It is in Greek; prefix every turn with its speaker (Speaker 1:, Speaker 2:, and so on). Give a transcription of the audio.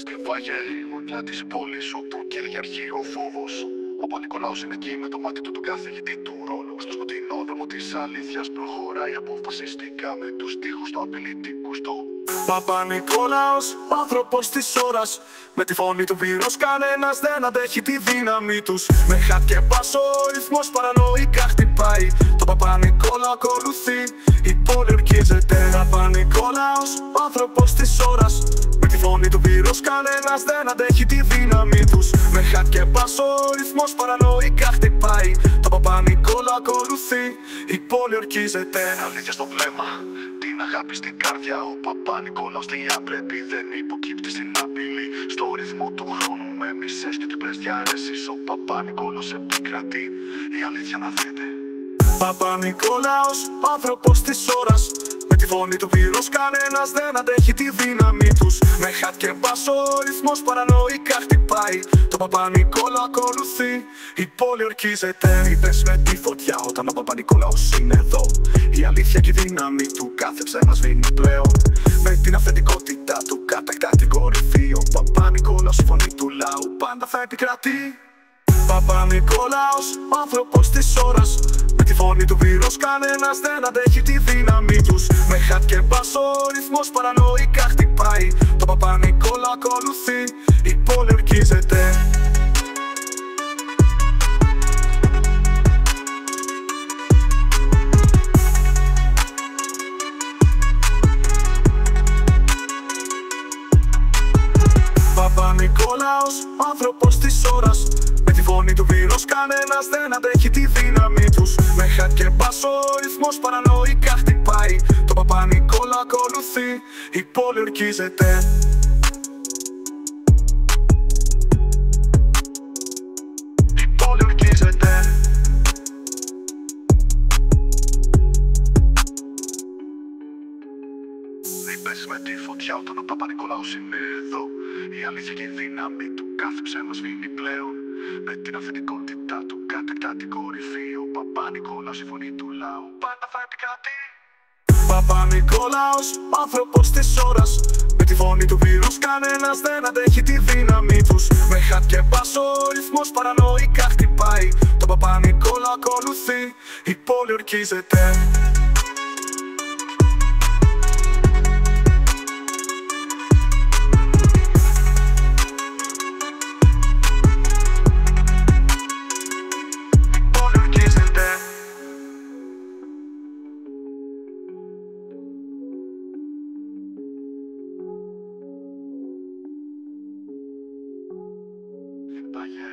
Speaker 1: Σκεφάγια η γωνιά της πόλης όπου κυριαρχεί ο φόβος. Ο Παπα-Νικολάος είναι εκεί με το μάτι του τον καθηγητή του ρόλου. Στο σκοτεινό δρόμο της αλήθειας προχωράει αποφασιστικά με τους τοίχους του απειλητικού στο Παπα-Νικολάος, άνθρωπος της ώρας. Με τη φωνή του πυρός κανένας δεν αντέχει τη δύναμη τους. Με χάτ και μπάσο ο ρυθμός παρανοϊκά χτυπάει. Το Παπα-Νικόλαο ακολουθεί, η πόλη ορκίζεται. Παπα-Νικολάος, άνθρωπος της ώρας. Με τη φωνή του πυρός κανένας δεν αντέχει τη δύναμη τους. Με χάτ και μπάσο ο ρυθμός παρανοϊκά χτυπάει. Το Παπα-Νικόλαο ακολουθεί, η πόλη ορκίζεται. Αλήθεια στο βλέμμα, την αγάπη στην καρδιά. Ο Παπα-Νικολάος πρέπει δεν υποκύπτει στην απειλή. Στο ρυθμό του χρόνου με μισές και τριπλές διαρρέσεις. Ο Παπα-Νικολάος επικρατεί, η αλήθεια να δείτε. Παπα-Νικολάος, άνθρωπος της ώρας. Με τη φωνή του πυρός κανένας δεν αντέχει τη δύναμη τους. Με χάτ και μπάσο ο ρυθμός παρανοϊκά χτυπάει. Το Παπα-Νικόλαο ακολουθεί, η πόλη ορκίζεται. Είπες με τη φωτιά όταν ο Παπα-Νικολάος είναι εδώ. Η αλήθεια και η δύναμη του κάθε ψέμα σβήνει πλέον. Με την αυθεντικότητα του κατακτά την κορυφή. Ο Παπα-Νικολάος, η φωνή του λαού πάντα θα επικρατεί. Παπα-Νικολάος, άνθρωπος της ώρας. Με τη φωνή του πυρός κανένας δεν αντέχει τη δύναμη τους. Με χάτ και μπάσο ο ρυθμός παρανοϊκά χτυπάει. Το Παπα-Νικόλαο ακολουθεί, η πόλη ορκίζεται. Παπα-Νικολάος, άνθρωπος της ώρας. Με τη φωνή του πυρός κανένας δεν αντέχει τη δύναμη τους. Με χάτ και μπάσο ο ρυθμός παρανοϊκά χτυπάει. Το Παπα-Νικόλαο ακολουθεί, η πόλη ορκίζεται. Η πόλη ορκίζεται. Είπες με τη φωτιά όταν ο Παπα-Νικολάος είναι εδώ. Η αλήθεια και η δύναμη του κάθε ψέμα σβήνει πλέον. Με την αυθεντικότητά του κατακτά την κορυφή. Ο Παπα-Νικολάος, η φωνή του λαού πάντα θα επικρατεί. Παπα-Νικολάος, άνθρωπος της ώρας. Με τη φωνή του πυρός κανένας δεν αντέχει τη δύναμη τους. Με χάτ και μπάσο ο ρυθμός παρανοϊκά χτυπάει. Το Παπα-Νικόλαο ακολουθεί, η πόλη ορκίζεται. Βάγια